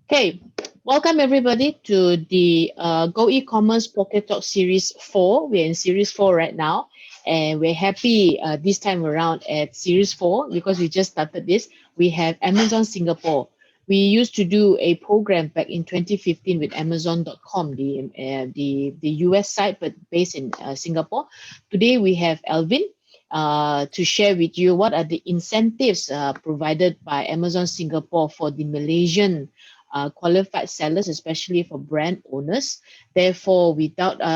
Okay, welcome everybody to the Go-eCommerce Pocket Talk Series 4. We're in Series 4 right now, and we're happy this time around at Series 4 because we just started this. We have Amazon Singapore. We used to do a program back in 2015 with Amazon.com, the US site, but based in Singapore. Today we have Alvin to share with you what are the incentives provided by Amazon Singapore for the Malaysian qualified sellers, especially for brand owners. Therefore,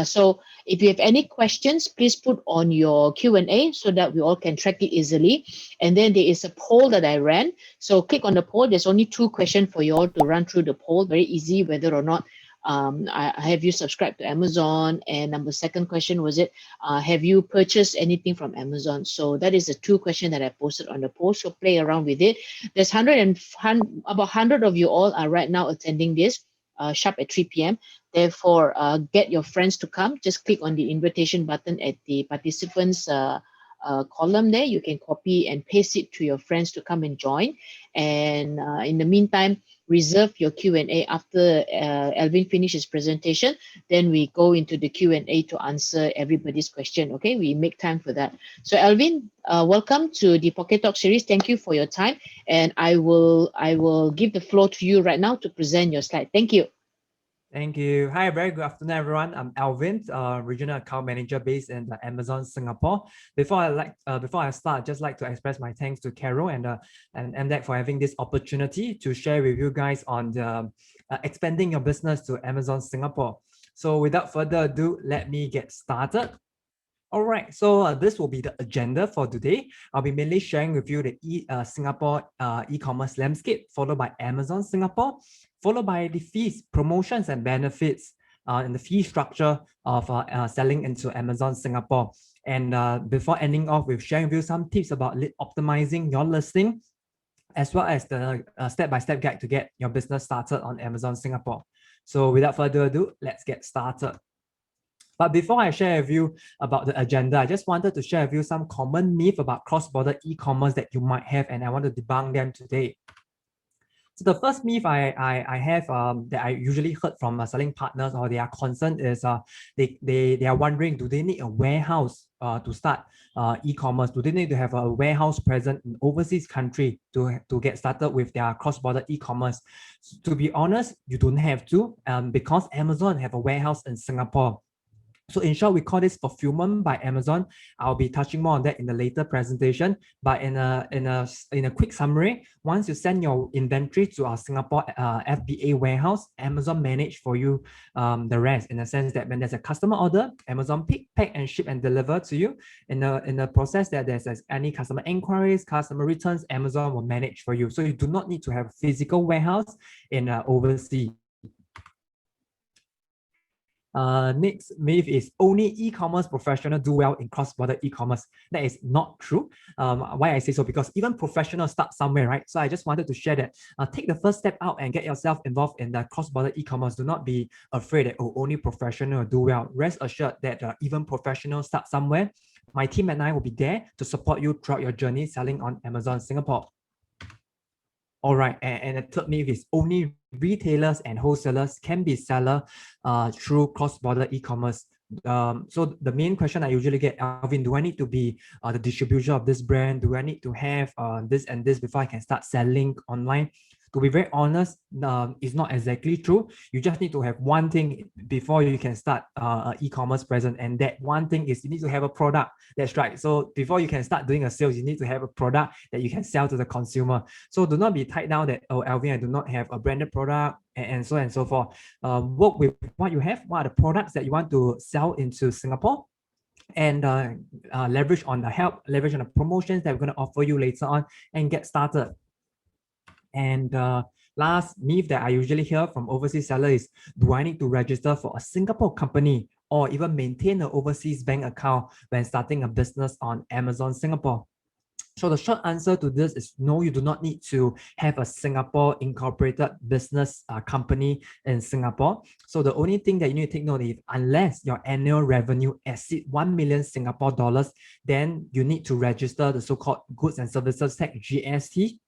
so if you have any questions, please put on your Q&A so that we all can track it easily. And then there is a poll that I ran. So click on the poll. There's only 2 questions for you all to run through the poll. Very easy, whether or not have you subscribed to Amazon? And number second question was have you purchased anything from Amazon? So that is the 2 questions that I posted on the post. So play around with it. There's about 100 of you all are right now attending this sharp at 3 p.m. Therefore, get your friends to come. Just click on the invitation button at the participants column there. You can copy and paste it to your friends to come and join. And in the meantime, reserve your Q&A after Alvin finishes his presentation. Then we go into the Q&A to answer everybody's question. Okay, we make time for that. So Alvin, welcome to the Pocket Talk series. Thank you for your time. And I will give the floor to you right now to present your slide. Thank you. Thank you. Hi, very good afternoon, everyone. I'm Alvin, Regional Account Manager based in Amazon Singapore. Before I start, I'd just like to express my thanks to Carol and MDEC for having this opportunity to share with you guys on the expanding your business to Amazon Singapore. So without further ado, let me get started. All right, so this will be the agenda for today. I'll be mainly sharing with you the Singapore e-commerce landscape, followed by Amazon Singapore, followed by the fees, promotions, and benefits, and the fee structure of selling into Amazon Singapore. And before ending off with sharing with you some tips about optimizing your listing, as well as the step-by-step guide to get your business started on Amazon Singapore. So without further ado, let's get started. But before I share with you about the agenda, I just wanted to share with you some common myths about cross-border e-commerce that you might have, and I want to debunk them today. So the first myth I have that I usually heard from selling partners or their concern is they are wondering, do they need a warehouse to start e-commerce? Do they need to have a warehouse present in overseas country to get started with their cross-border e-commerce? So to be honest, you don't have to because Amazon have a warehouse in Singapore. So in short, we call this fulfillment by Amazon. I'll be touching more on that in the later presentation. But in a quick summary, once you send your inventory to our Singapore FBA warehouse, Amazon manage for you the rest, in the sense that when there's a customer order, Amazon pick, pack, and ship and deliver to you. In the process that there's any customer inquiries, customer returns, Amazon will manage for you. So you do not need to have a physical warehouse in overseas. Next myth is only e-commerce professionals do well in cross-border e-commerce. That is not true. Why I say so? Because even professionals start somewhere, right? So I just wanted to share that. Take the first step out and get yourself involved in the cross-border e-commerce. Do not be afraid that only professionals do well. Rest assured that even professionals start somewhere. My team and I will be there to support you throughout your journey selling on Amazon Singapore. All right, and the third myth is only retailers and wholesalers can be seller through cross-border e-commerce. So the main question I usually get, Alvin, do I need to be the distributor of this brand? Do I need to have this and this before I can start selling online? To be very honest, it's not exactly true. You just need to have one thing before you can start e-commerce present, and that one thing is you need to have a product. That's right. So before you can start doing a sales, you need to have a product that you can sell to the consumer. So do not be tied down that, oh, Alvin, I do not have a branded product, and so on and so forth. Work with what you have. What are the products that you want to sell into Singapore? And leverage on leverage on the promotions that we're going to offer you later on, and get started. And last myth that I usually hear from overseas sellers is, do I need to register for a Singapore company or even maintain an overseas bank account when starting a business on Amazon Singapore? So the short answer to this is no, you do not need to have a Singapore incorporated business company in Singapore. So the only thing that you need to take note is, unless your annual revenue exceeds 1 million Singapore dollars, then you need to register the so-called Goods and Services Tax, GST.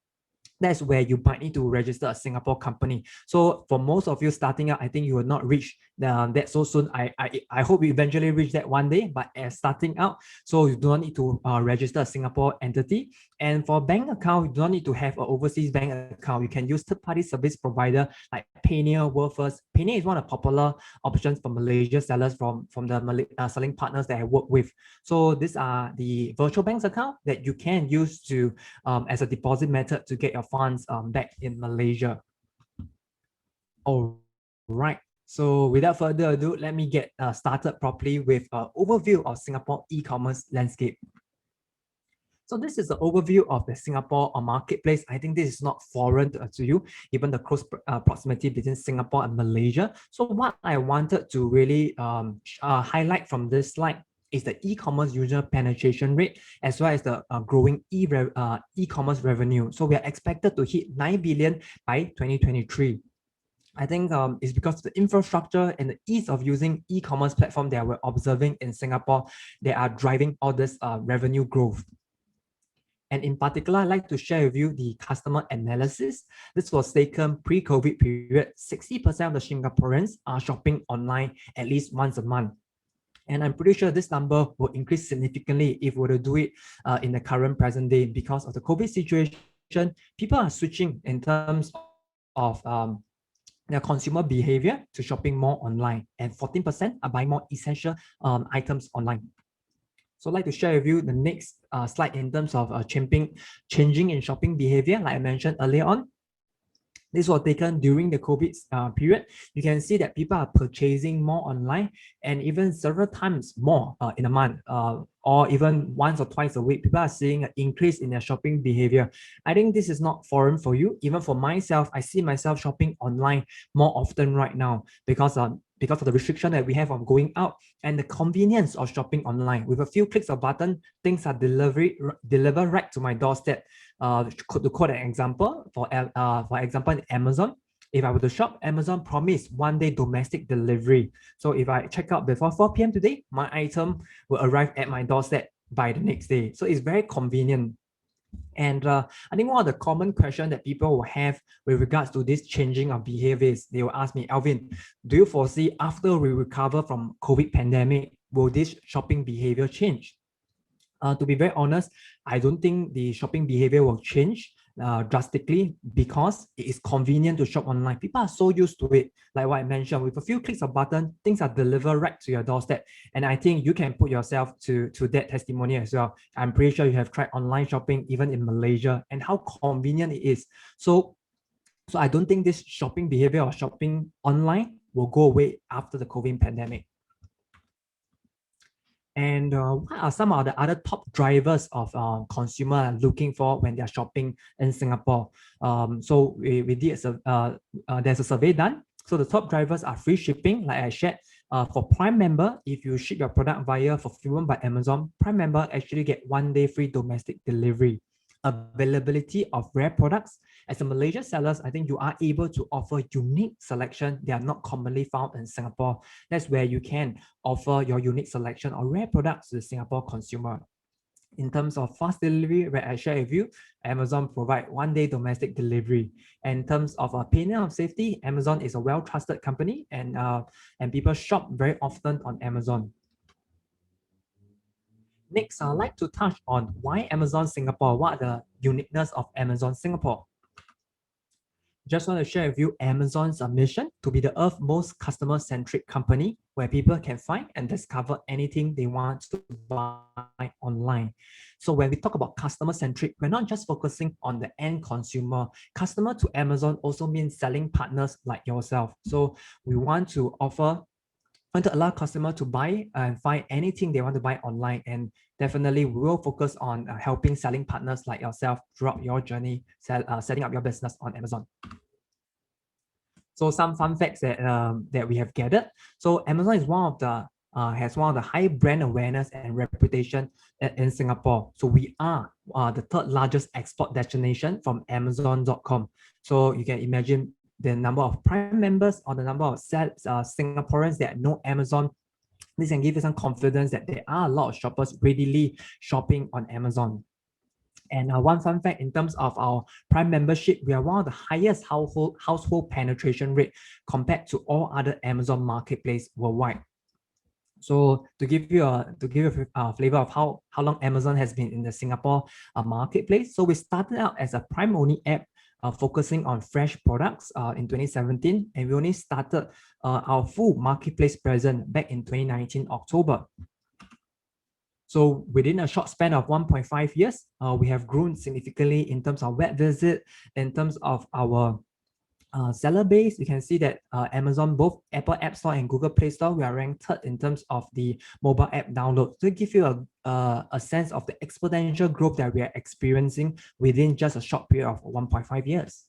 that's where you might need to register a Singapore company. So for most of you starting out, I think you will not reach that so soon. I hope you eventually reach that one day, but as starting out, so you do not need to register a Singapore entity. And for bank account, you do not need to have an overseas bank account. You can use third-party service provider like Payoneer, WorldFirst. Payoneer is one of the popular options for Malaysia sellers from the selling partners that I work with. So these are the virtual banks account that you can use to as a deposit method to get your funds back in Malaysia. All right. So without further ado, let me get started properly with an overview of Singapore e-commerce landscape. So this is an overview of the Singapore marketplace. I think this is not foreign to you, even the close proximity between Singapore and Malaysia. So what I wanted to really highlight from this slide is the e-commerce user penetration rate, as well as the growing e-commerce revenue. So we are expected to hit 9 billion by 2023. I think it's because of the infrastructure and the ease of using e-commerce platform that we're observing in Singapore, they are driving all this revenue growth. And in particular, I'd like to share with you the customer analysis. This was taken pre-COVID period. 60% of the Singaporeans are shopping online at least once a month. And I'm pretty sure this number will increase significantly if we were to do it in the current present day. Because of the COVID situation, people are switching in terms of their consumer behavior to shopping more online, and 14% are buying more essential items online. So I'd like to share with you the next slide in terms of changing in shopping behavior. Like I mentioned earlier on, this was taken during the COVID period. You can see that people are purchasing more online, and even several times more in a month, or even once or twice a week. People are seeing an increase in their shopping behavior. I think this is not foreign for you. Even for myself, I see myself shopping online more often right now because of the restriction that we have on going out and the convenience of shopping online. With a few clicks of button, things are delivered right to my doorstep. To quote an example, for example, in Amazon, if I were to shop, Amazon promised one-day domestic delivery. So if I check out before 4 p.m. today, my item will arrive at my doorstep by the next day. So it's very convenient. And I think one of the common questions that people will have with regards to this changing of behaviors, they will ask me, Alvin, do you foresee after we recover from COVID pandemic, will this shopping behavior change? To be very honest, I don't think the shopping behavior will change drastically because it is convenient to shop online. People are so used to it. Like what I mentioned, with a few clicks of button, things are delivered right to your doorstep. And I think you can put yourself to that testimony as well. I'm pretty sure you have tried online shopping even in Malaysia and how convenient it is. So I don't think this shopping behavior or shopping online will go away after the COVID pandemic. And what are some of the other top drivers of consumer looking for when they're shopping in Singapore? So we did there's a survey done. So the top drivers are free shipping, like I shared. For Prime member, if you ship your product via fulfillment by Amazon, Prime member actually get 1 day free domestic delivery. Availability of rare products. As a Malaysian sellers, I think you are able to offer unique selection that are not commonly found in Singapore. That's where you can offer your unique selection of rare products to the Singapore consumer. In terms of fast delivery, where I share with you, Amazon provide 1 day domestic delivery. And in terms of opinion of safety, Amazon is a well-trusted company, and people shop very often on Amazon. Next, I'd like to touch on why Amazon Singapore. What are the uniqueness of Amazon Singapore? Just want to share with you Amazon's mission to be the Earth's most customer-centric company where people can find and discover anything they want to buy online. So when we talk about customer-centric, we're not just focusing on the end consumer. Customer to Amazon also means selling partners like yourself. So we want to allow customers to buy and find anything they want to buy online. And definitely we will focus on helping selling partners like yourself throughout your journey, setting up your business on Amazon. So some fun facts that we have gathered. So Amazon is has one of the high brand awareness and reputation in Singapore. So we are the third largest export destination from Amazon.com. So you can imagine the number of Prime members or the number of Singaporeans that know Amazon. This can give you some confidence that there are a lot of shoppers readily shopping on Amazon. And one fun fact in terms of our Prime membership, we are one of the highest household penetration rate compared to all other Amazon marketplace worldwide. So to give you a flavor of how long Amazon has been in the Singapore marketplace. So we started out as a Prime only app focusing on fresh products in 2017, and we only started our full marketplace presence back in 2019 October. So within a short span of 1.5 years, we have grown significantly in terms of web visit, in terms of our seller base. You can see that Amazon, both Apple App Store and Google Play Store, we are ranked third in terms of the mobile app download. To give you a sense of the exponential growth that we are experiencing within just a short period of 1.5 years.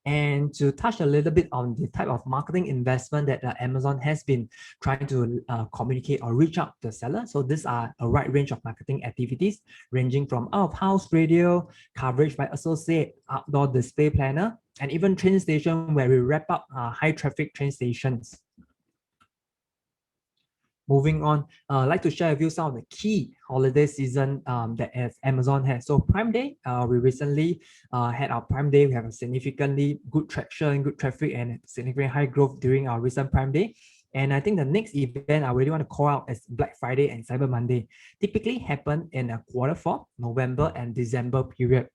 And to touch a little bit on the type of marketing investment that Amazon has been trying to communicate or reach out to the seller. So these are a wide range of marketing activities ranging from out-of-house radio, coverage by associate, outdoor display planner, and even train station where we wrap up high traffic train stations. Moving on, I'd like to share with you some of the key holiday season that Amazon has. So Prime Day, we recently had our Prime Day. We have a significantly good traction, good traffic, and significantly high growth during our recent Prime Day. And I think the next event I really want to call out is Black Friday and Cyber Monday. Typically happen in a Q4, November and December period.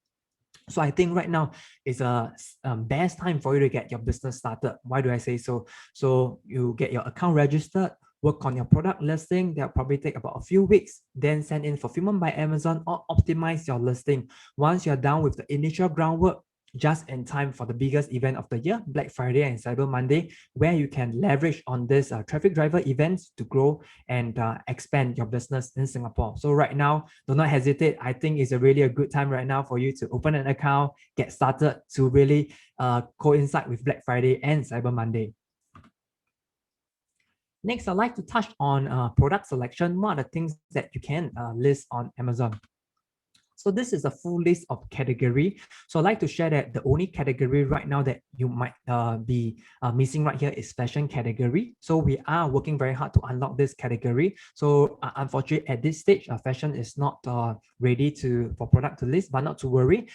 So I think right now is a best time for you to get your business started. Why do I say so? So you get your account registered, work on your product listing. That'll probably take about a few weeks, then send in fulfillment by Amazon or optimize your listing. Once you're done with the initial groundwork, just in time for the biggest event of the year, Black Friday and Cyber Monday, where you can leverage on this traffic driver events to grow and expand your business in Singapore. So right now, do not hesitate. I think it's really a good time right now for you to open an account, get started to really coincide with Black Friday and Cyber Monday. Next, I'd like to touch on product selection. What are the things that you can list on Amazon? So this is a full list of category. So I'd like to share that the only category right now that you might be missing right here is fashion category. So we are working very hard to unlock this category. So unfortunately, at this stage, fashion is not ready for product to list, but not to worry.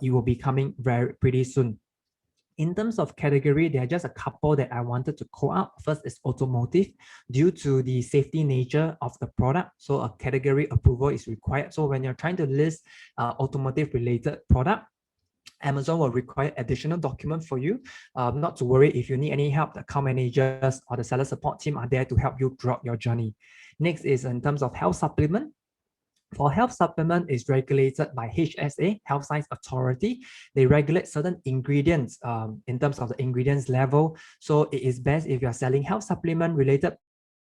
It will be coming pretty soon. In terms of category, there are just a couple that I wanted to call out. First is automotive. Due to the safety nature of the product, so a category approval is required. So when you're trying to list automotive related product, Amazon will require additional document for you. Not to worry, if you need any help, the account managers or the seller support team are there to help you throughout your journey. Next is in terms of health supplement. For health supplement is regulated by HSA, Health Science Authority. They regulate certain ingredients in terms of the ingredients level. So it is best if you're selling health supplement related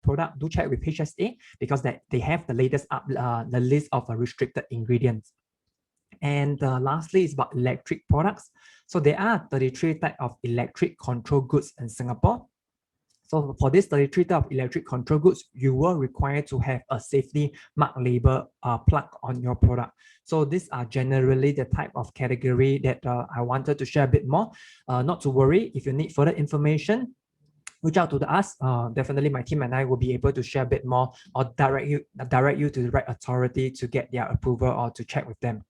product, do check with HSA because they have the latest the list of restricted ingredients. And lastly, is about electric products. So there are 33 types of electric control goods in Singapore. So for this 33 type of electric control goods, you will require to have a safety mark label plug on your product. So these are generally the type of category that I wanted to share a bit more. Not to worry, if you need further information, reach out to us. Definitely my team and I will be able to share a bit more or direct you to the right authority to get their approval or to check with them.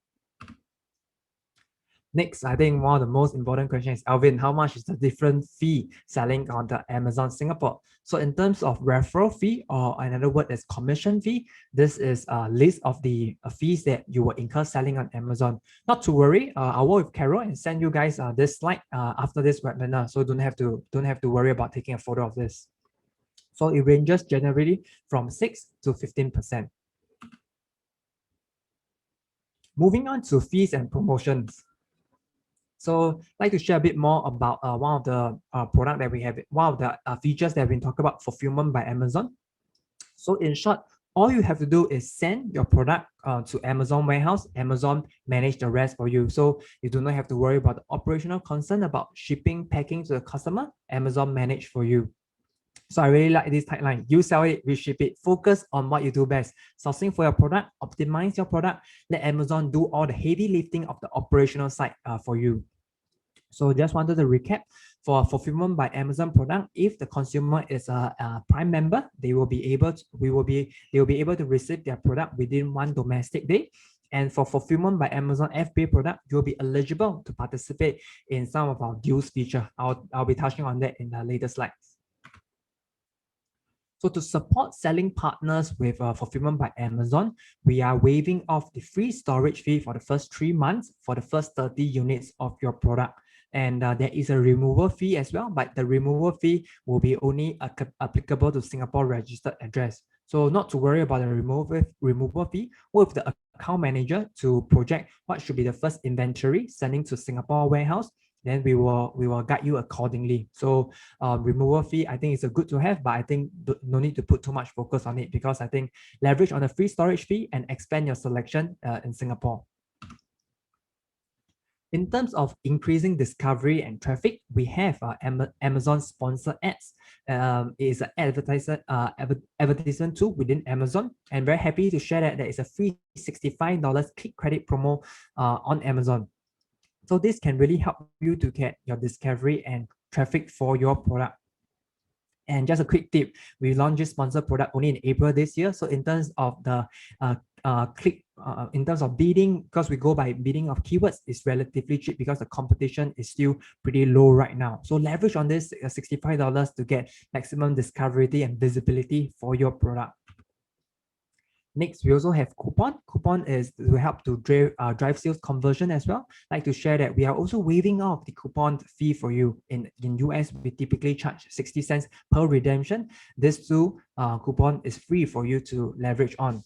Next, I think one of the most important questions is, Alvin, how much is the different fee selling on the Amazon Singapore? So in terms of referral fee, or another word is commission fee, this is a list of the fees that you will incur selling on Amazon. Not to worry, I'll work with Carol and send you guys this slide after this webinar, so don't have to worry about taking a photo of this. So it ranges generally from 6 to 15%. Moving on to fees and promotions. So I'd like to share a bit more about one of the product that we have, one of the features that have been talked about, fulfillment by Amazon. So in short, all you have to do is send your product to Amazon warehouse. Amazon manage the rest for you. So you do not have to worry about the operational concern about shipping, packing to the customer. Amazon manage for you. So I really like this tagline. You sell it, we ship it. Focus on what you do best. Sourcing for your product, optimize your product. Let Amazon do all the heavy lifting of the operational side for you. So just wanted to recap. For fulfillment by Amazon product, if the consumer is a Prime member, they will be able to receive their product within 1 domestic day. And for fulfillment by Amazon FBA product, you'll be eligible to participate in some of our deals feature. I'll be touching on that in the later slides. So to support selling partners with fulfillment by Amazon, we are waiving off the free storage fee for the first 3 months for the first 30 units of your product. And there is a removal fee as well, but the removal fee will be only applicable to Singapore registered address. So not to worry about the removal fee. Work with the account manager to project what should be the first inventory sending to Singapore warehouse. Then we will guide you accordingly. So removal fee, I think it's a good to have, but I think no need to put too much focus on it, because I think leverage on the free storage fee and expand your selection in Singapore. In terms of increasing discovery and traffic, we have Amazon sponsor ads. It is an advertisement tool within Amazon, and very happy to share that there is a free $65 click credit promo on Amazon. So this can really help you to get your discovery and traffic for your product. And just a quick tip, we launched this sponsored product only in April this year. So in terms of the in terms of bidding, because we go by bidding of keywords, it's relatively cheap because the competition is still pretty low right now. So leverage on this $65 to get maximum discovery and visibility for your product. Next, we also have coupon. Coupon is to help to drive sales conversion as well. I'd like to share that we are also waiving off the coupon fee for you. In US, we typically charge 60 cents per redemption. This too, coupon is free for you to leverage on.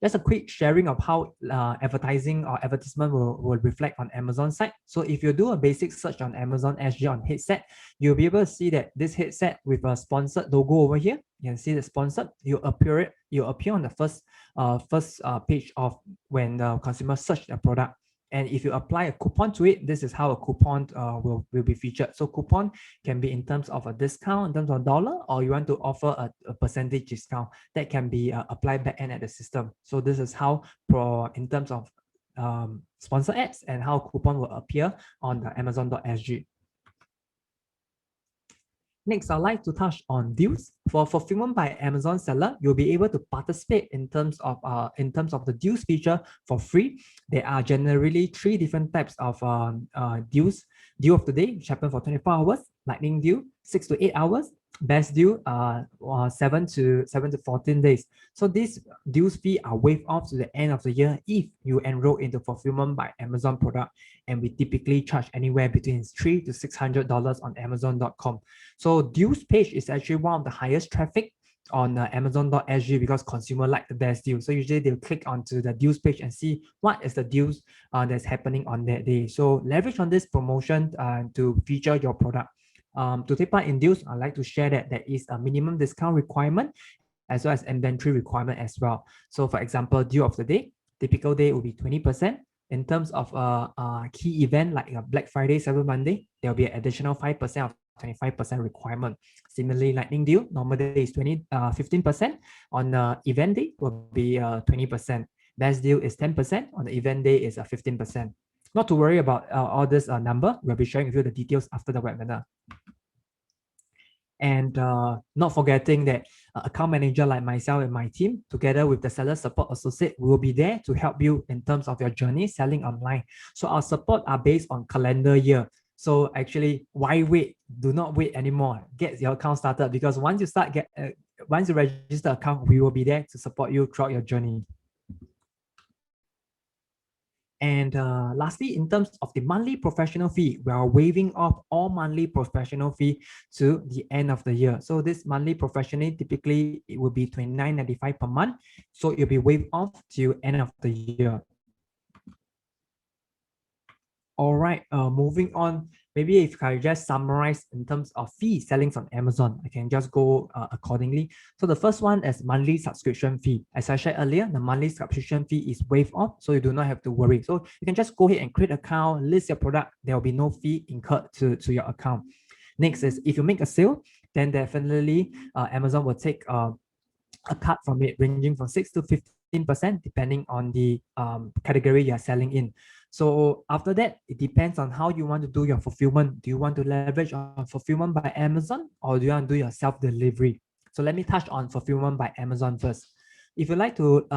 Just a quick sharing of how advertising or advertisement will reflect on Amazon site. So if you do a basic search on Amazon SG on headset, you'll be able to see that this headset with a sponsored logo over here, you can see the sponsored, you appear on the first page of when the consumer search the product. And if you apply a coupon to it, this is how a coupon will be featured. So coupon can be in terms of a discount, in terms of dollar, or you want to offer a percentage discount that can be applied back end at the system. So this is how in terms of sponsor ads and how coupon will appear on the Amazon.sg. Next, I'd like to touch on deals. For fulfillment by Amazon seller, you'll be able to participate in terms of the deals feature for free. There are generally 3 different types of deals. Deal of the day, which happen for 24 hours. Lightning deal, 6 to 8 hours. Best deal, 7 to 14 days. So these deals fee are waived off to the end of the year if you enroll into fulfillment by Amazon product, and we typically charge anywhere between $300 to $600 on Amazon.com. So deals page is actually one of the highest traffic on Amazon.sg because consumer like the best deal. So usually they'll click onto the deals page and see what is the deals that's happening on that day. So leverage on this promotion to feature your product. To take part in deals, I'd like to share that there is a minimum discount requirement as well as inventory requirement as well. So for example, deal of the day, typical day will be 20%. In terms of a key event like a Black Friday, Cyber Monday, there will be an additional 5% of 25% requirement. Similarly, lightning deal, normal day is 15%. On the event day will be 20%. Best deal is 10%. On the event day is 15%. Not to worry about all this number. We'll be sharing with you the details after the webinar. And not forgetting that account manager like myself and my team, together with the seller support associate, will be there to help you in terms of your journey selling online. So our support are based on calendar year. So actually, why wait? Do not wait anymore. Get your account started, because once you register account, we will be there to support you throughout your journey. And lastly, in terms of the monthly professional fee, we are waiving off all monthly professional fee to the end of the year. So this monthly professional, typically it will be $29.95 per month. So it'll be waived off till end of the year. All right, moving on. Maybe if I just summarize in terms of fee sellings on Amazon, I can just go accordingly. So the first one is monthly subscription fee. As I shared earlier, the monthly subscription fee is waived off, so you do not have to worry. So you can just go ahead and create an account, list your product. There will be no fee incurred to your account. Next is if you make a sale, then definitely Amazon will take a cut from it ranging from 6 to 15% depending on the category you're selling in. So after that, it depends on how you want to do your fulfillment. Do you want to leverage on fulfillment by Amazon, or do you want to do your self-delivery? So let me touch on fulfillment by Amazon first. If you like to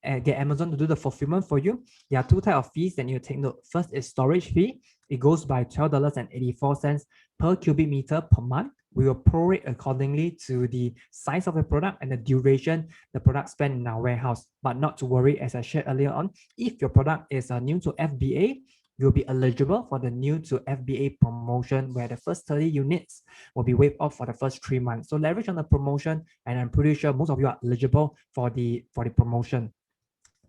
get Amazon to do the fulfillment for you, there are two types of fees that you take note. First is storage fee. It goes by $12.84 per cubic meter per month. We will prorate accordingly to the size of the product and the duration the product spent in our warehouse. But not to worry, as I shared earlier on, if your product is new to FBA, you'll be eligible for the new to FBA promotion where the first 30 units will be waived off for the first 3 months. So leverage on the promotion, and I'm pretty sure most of you are eligible for the promotion.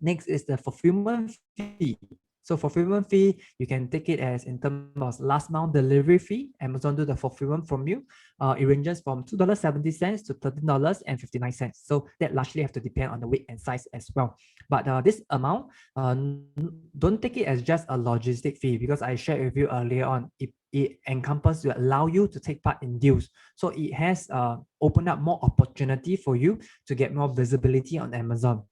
Next is the fulfillment fee. So fulfillment fee, you can take it as in terms of last mile delivery fee. Amazon do the fulfillment from you. It ranges from $2.70 to $13.59. So that largely have to depend on the weight and size as well. But this amount, don't take it as just a logistic fee, because I shared with you earlier on, it encompasses to allow you to take part in deals. So it has opened up more opportunity for you to get more visibility on Amazon.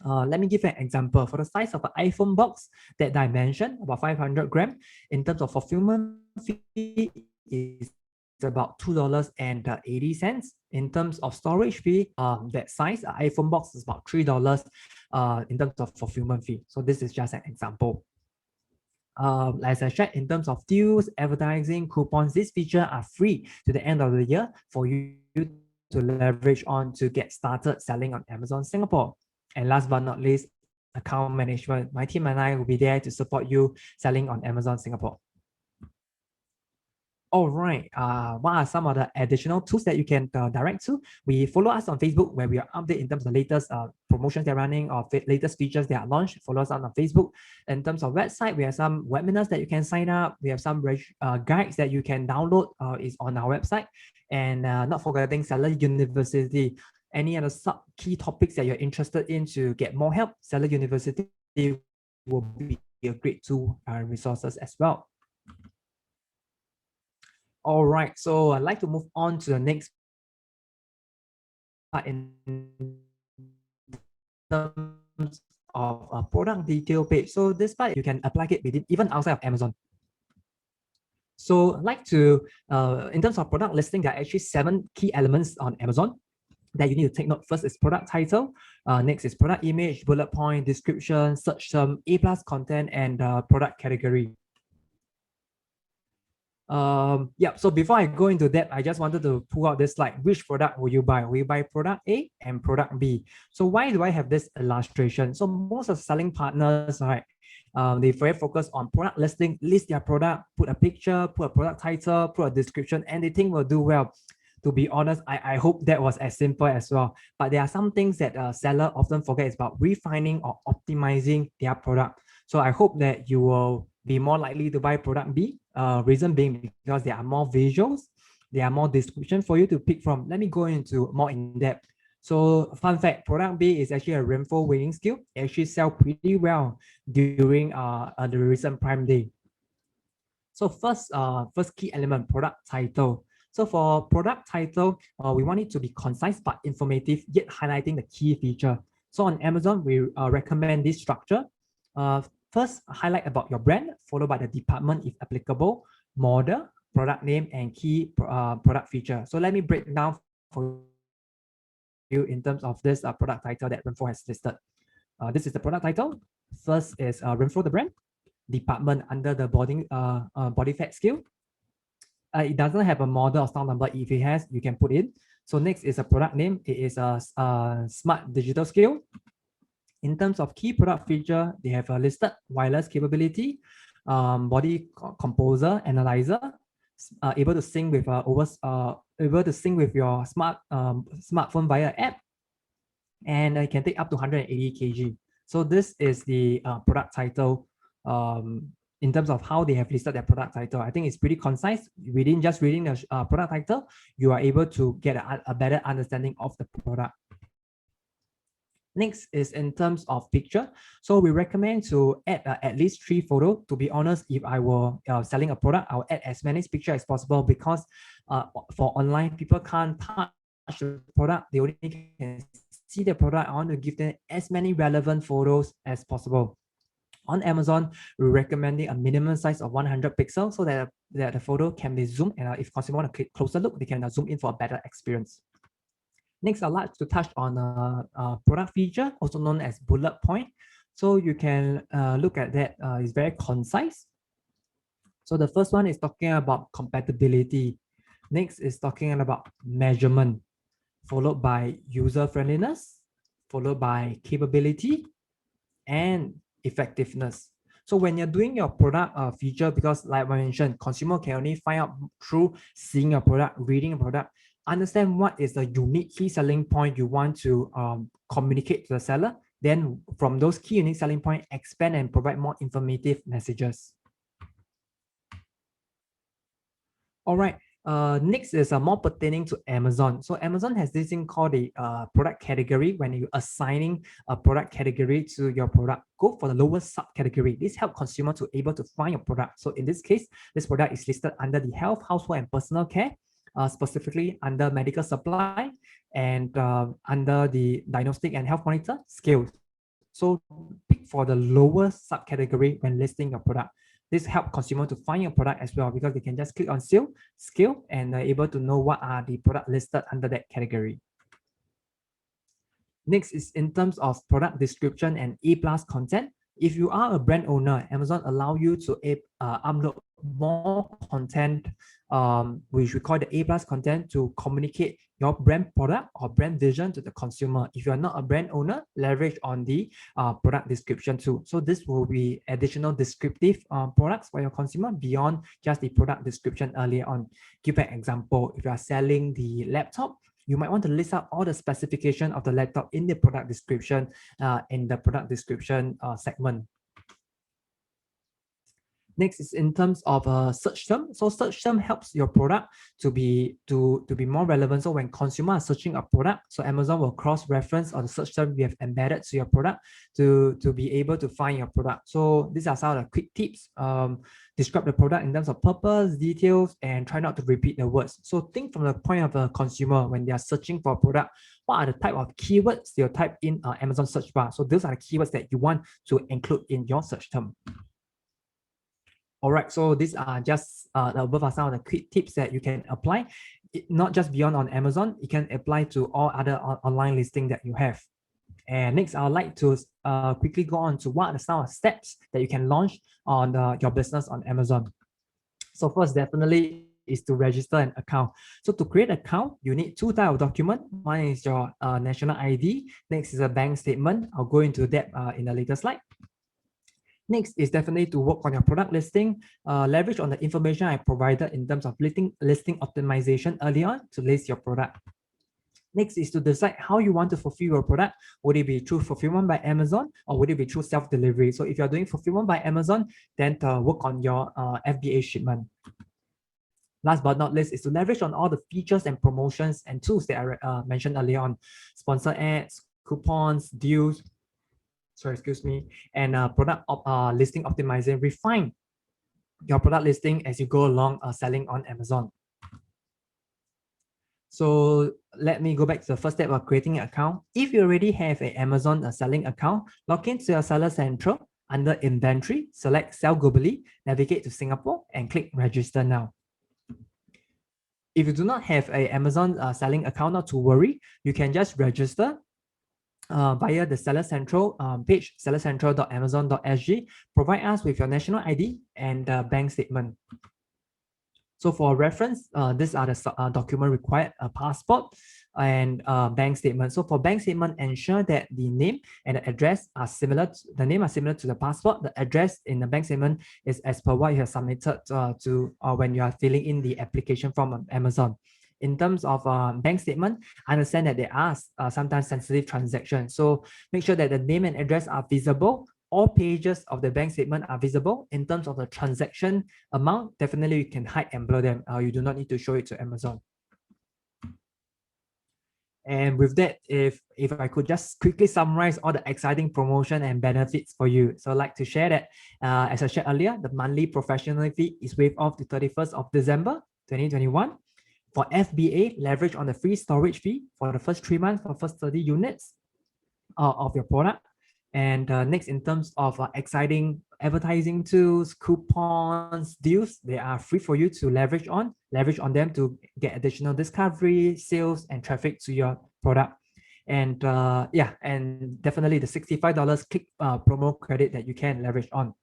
Let me give you an example. For the size of an iPhone box that I mentioned, about 500 grams, in terms of fulfillment fee, is about $2.80. In terms of storage fee, that size, an iPhone box is about $3 in terms of fulfillment fee. So this is just an example. As I shared, in terms of deals, advertising, coupons, these features are free to the end of the year for you to leverage on to get started selling on Amazon Singapore. And last but not least, account management. My team and I will be there to support you selling on Amazon Singapore. All right. What are some of the additional tools that you can direct to? We follow us on Facebook, where we are update in terms of the latest promotions they're running or latest features that are launched. Follow us on Facebook. In terms of website, we have some webinars that you can sign up. We have some guides that you can download is on our website. And not forgetting Seller University. Any other key topics that you're interested in to get more help, Seller University will be a great tool and resources as well. All right, so I'd like to move on to the next part in terms of a product detail page. So this part, you can apply it within even outside of Amazon. So I'd like to, in terms of product listing, there are actually 7 key elements on Amazon that you need to take note. First is product title. Next is product image, bullet point, description, search term, A+ content, and product category. Yeah, so before I go into that, I just wanted to pull out this slide. Which product will you buy? Will you buy product A and product B? So why do I have this illustration? So most of selling partners, right, they very focus on product listing, list their product, put a picture, put a product title, put a description, and they think will do well. To be honest, I hope that was as simple as well. But there are some things that a seller often forgets about refining or optimizing their product. So I hope that you will be more likely to buy product B. Reason being because there are more visuals, there are more description for you to pick from. Let me go into more in depth. So fun fact, product B is actually a rainfall weighing scale. It actually sells pretty well during the recent Prime Day. So first key element, product title. So for product title, we want it to be concise but informative, yet highlighting the key feature. So on Amazon, we recommend this structure. First, highlight about your brand, followed by the department if applicable, model, product name, and key product feature. So let me break down for you in terms of this product title that Renfro has listed. This is the product title. First is Renfro the brand, department under the body fat scale. It doesn't have a model or stock number. If it has, you can put in. So next is a product name. It is a smart digital scale. In terms of key product feature, they have a listed wireless capability, body composer, analyzer, able to sync with your smartphone via app, and it can take up to 180 kg. So this is the product title. In terms of how they have listed their product title, I think it's pretty concise. Within just reading the product title, you are able to get a better understanding of the product. Next is in terms of picture. So we recommend to add at least 3 photos. To be honest, if I were selling a product, I'll add as many pictures as possible because for online, people can't touch the product, they only can see the product. I want to give them as many relevant photos as possible. On Amazon, we're recommending a minimum size of 100 pixels so that the photo can be zoomed, and if consumer want to click closer look, they can zoom in for a better experience. Next, I'd like to touch on a product feature, also known as bullet point. So you can look at that. It's very concise. So the first one is talking about compatibility. Next is talking about measurement, followed by user friendliness, followed by capability, and effectiveness. So when you're doing your product feature, because like I mentioned, consumer can only find out through seeing a product, reading a product, understand what is the unique key selling point you want to communicate to the seller. Then from those key unique selling point, expand and provide more informative messages. All right. Next is more pertaining to Amazon. So Amazon has this thing called the product category. When you assigning a product category to your product, go for the lowest subcategory. This helps consumer to able to find your product. So in this case, this product is listed under the health, household, and personal care, specifically under medical supply and under the diagnostic and health monitor scales. So pick for the lowest subcategory when listing your product. This helps consumer to find your product as well, because they can just click on scale, and they're able to know what are the product listed under that category. Next is in terms of product description and A+ content. If you are a brand owner, Amazon allow you to upload more content, which we call the A+ content, to communicate your brand product or brand vision to the consumer. If you are not a brand owner, leverage on the product description too. So this will be additional descriptive products for your consumer beyond just the product description earlier on. Give an example. If you are selling the laptop, you might want to list out all the specification of the laptop in the product description segment. Next is in terms of search term. So search term helps your product to be more relevant. So when consumers are searching a product, so Amazon will cross-reference on the search term we have embedded to your product to be able to find your product. So these are some of the quick tips. Describe the product in terms of purpose, details, and try not to repeat the words. So think from the point of a consumer when they are searching for a product, what are the type of keywords they'll type in Amazon search bar. So those are the keywords that you want to include in your search term. All right, so these are just the above are some of the quick tips that you can apply. Not just beyond on Amazon, it can apply to all other online listing that you have. And next, I would like to quickly go on to what are some of the steps that you can launch on your business on Amazon. So first, definitely is to register an account. So to create an account, you need two types of document. One is your national ID. Next is a bank statement. I'll go into that in a later slide. Next is definitely to work on your product listing, leverage on the information I provided in terms of listing optimization early on to list your product. Next is to decide how you want to fulfill your product. Would it be through fulfillment by Amazon or would it be through self-delivery? So if you're doing fulfillment by Amazon, then work on your FBA shipment. Last but not least is to leverage on all the features and promotions and tools that I mentioned earlier on. Sponsor ads, coupons, deals, and product listing optimization. Refine your product listing as you go along selling on Amazon. So let me go back to the first step of creating an account. If you already have an Amazon selling account, log into your Seller Central. Under Inventory, select Sell Globally, navigate to Singapore, and click Register Now. If you do not have an Amazon selling account, not to worry, you can just register via the Seller Central page, sellercentral.amazon.sg. Provide us with your national ID and bank statement. So for reference, these are the document required: a passport and bank statement. So for bank statement, ensure that the name and the address are similar. The name are similar to the passport. The address in the bank statement is as per what you have submitted when you are filling in the application form on Amazon. In terms of bank statement, understand that there are sometimes sensitive transactions. So make sure that the name and address are visible. All pages of the bank statement are visible. In terms of the transaction amount, definitely you can hide and blur them. You do not need to show it to Amazon. And with that, if I could just quickly summarize all the exciting promotion and benefits for you. So I'd like to share that, as I shared earlier, the monthly professional fee is waived off the 31st of December 2021. For FBA, leverage on the free storage fee for the first 3 months for first 30 units of your product. And next, in terms of exciting advertising tools, coupons, deals, they are free for you to leverage on them to get additional discovery, sales, and traffic to your product. And yeah, and definitely the $65 click promo credit that you can leverage on.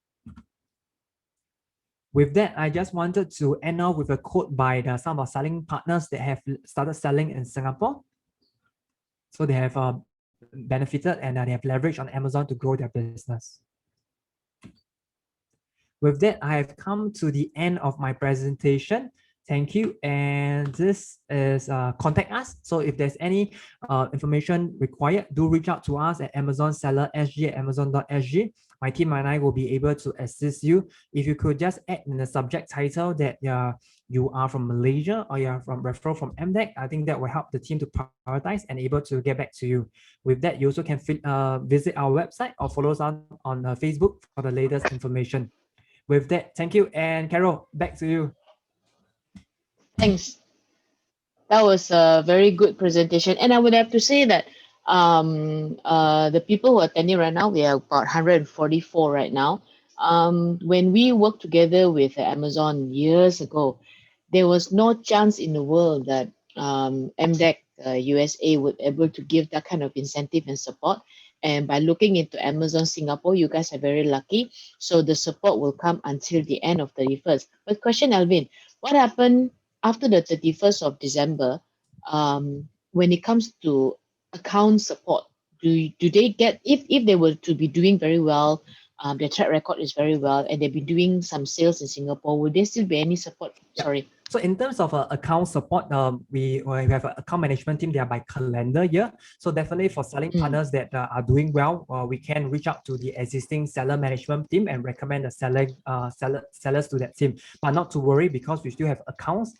With that, I just wanted to end off with a quote by some of our selling partners that have started selling in Singapore. So they have benefited and they have leveraged on Amazon to grow their business. With that, I have come to the end of my presentation. Thank you. And this is contact us. So if there's any information required, do reach out to us at Amazon Seller SG at amazon.sg. My team and I will be able to assist you. If you could just add in the subject title that you are from Malaysia or you're from referral from MDEC, I think that will help the team to prioritize and able to get back to you. With that, you also can visit our website or follow us on Facebook for the latest information. With that, thank you. And Carol, back to you. Thanks. That was a very good presentation. And I would have to say that the people who are attending right now, we are about 144 right now. When we worked together with Amazon years ago, there was no chance in the world that MDEC USA would be able to give that kind of incentive and support. And by looking into Amazon Singapore, you guys are very lucky. So the support will come until the end of 31st. But question, Alvin, what happened after the 31st of December, when it comes to account support? Do they get, if they were to be doing very well, their track record is very well, and they've been doing some sales in Singapore, would there still be any support? Yeah. Sorry. So in terms of account support, we have an account management team. They are by calendar year. So definitely for selling partners that are doing well, we can reach out to the existing seller management team and recommend the sellers to that team. But not to worry, because we still have accounts.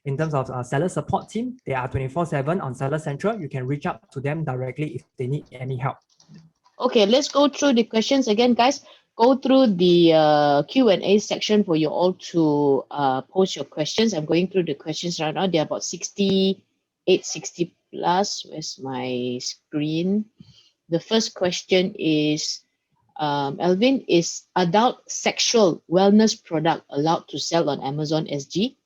In terms of seller support team, they are 24/7 on Seller Central. You can reach out to them directly if they need any help. Okay, let's go through the questions again, guys. Go through the Q&A section for you all to post your questions. I'm going through the questions right now. There are about 68, 60 plus. Where's my screen? The first question is, Alvin, is adult sexual wellness product allowed to sell on Amazon SG?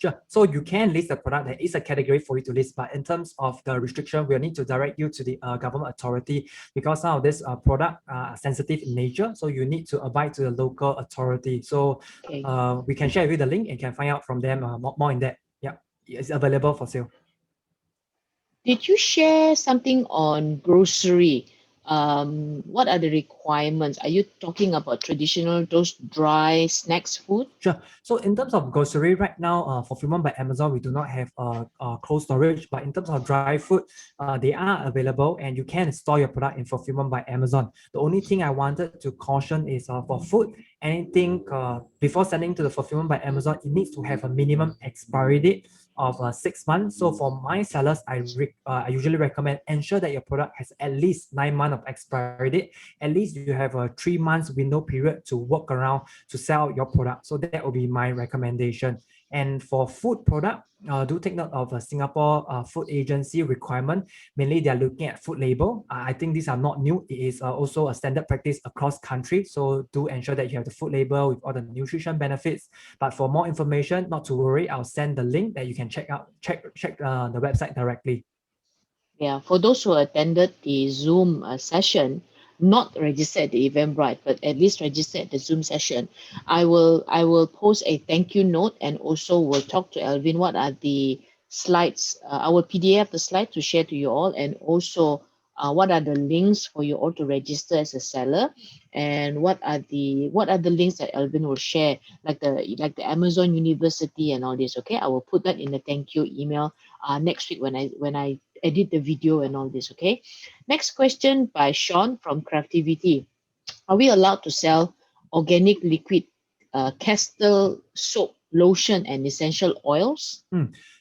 Sure. So you can list the product. There is a category for you to list, but in terms of the restriction, we'll need to direct you to the government authority, because some of this product are sensitive in nature. So you need to abide to the local authority. So Okay. We can share with you the link and can find out from them more in that. Yeah, it's available for sale. Did you share something on grocery? What are the requirements? Are you talking about traditional, those dry snacks food? Sure. So in terms of grocery right now, fulfillment by Amazon, we do not have cold storage, but in terms of dry food, they are available and you can store your product in fulfillment by Amazon. The only thing I wanted to caution is for food, anything before sending to the fulfillment by Amazon, it needs to have a minimum expiry date of 6 months. So for my sellers, I usually recommend ensure that your product has at least 9 months of expiry date. At least you have a 3 months window period to work around to sell your product. So that will be my recommendation. And for food product, do take note of a Singapore Food Agency requirement. Mainly, they are looking at food label. I think these are not new. It is also a standard practice across country. So do ensure that you have the food label with all the nutrition benefits. But for more information, not to worry, I'll send the link that you can check the website directly. Yeah, for those who attended the Zoom session, not registered at the Eventbrite, but at least registered at the Zoom session, I will post a thank you note, and also will talk to Alvin what are the slides. I will PDF the slide to share to you all, and also what are the links for you all to register as a seller, and what are the links that Alvin will share, like the Amazon University and all this. Okay, I will put that in the thank you email next week when I edit the video and all this. Okay, next question by Sean from Craftivity. Are we allowed to sell organic liquid castle soap lotion and essential oils?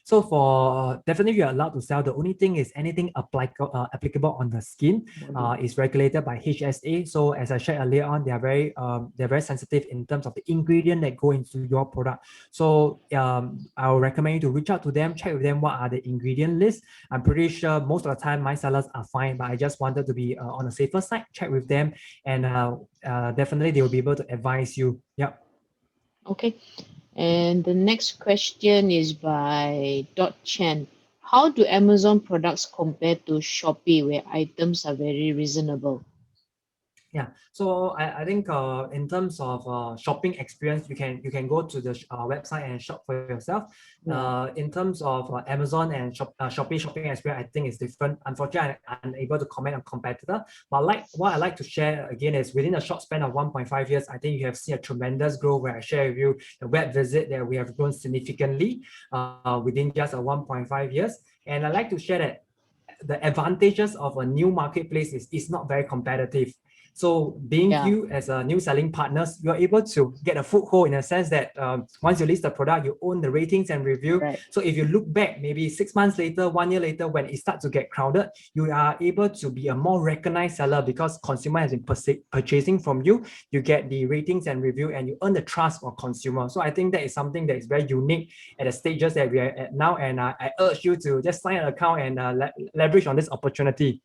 So for definitely you're allowed to sell. The only thing is anything applicable on the skin is regulated by HSA. So as I shared earlier on, they're very sensitive in terms of the ingredient that go into your product. So I would recommend you to reach out to them, check with them what are the ingredient lists. I'm pretty sure most of the time my sellers are fine, but I just wanted to be on the safer side, check with them, and definitely they will be able to advise you. Yeah. Okay. And the next question is by Dot Chen. How do Amazon products compare to Shopee where items are very reasonable? Yeah, so I think in terms of shopping experience, you can go to the website and shop for yourself. In terms of Amazon and Shopee shopping experience, I think it's different. Unfortunately, I'm unable to comment on competitor. But like what I like to share again is within a short span of 1.5 years, I think you have seen a tremendous growth where I share with you the web visit that we have grown significantly within just a 1.5 years. And I like to share that the advantages of a new marketplace is not very competitive. So being you as a new selling partners, you're able to get a foothold in a sense that once you list the product, you own the ratings and review. Right. So if you look back, maybe 6 months later, 1 year later, when it starts to get crowded, you are able to be a more recognized seller because consumer has been purchasing from you. You get the ratings and review and you earn the trust of consumer. So I think that is something that is very unique at the stages that we are at now. And I urge you to just sign an account and leverage on this opportunity.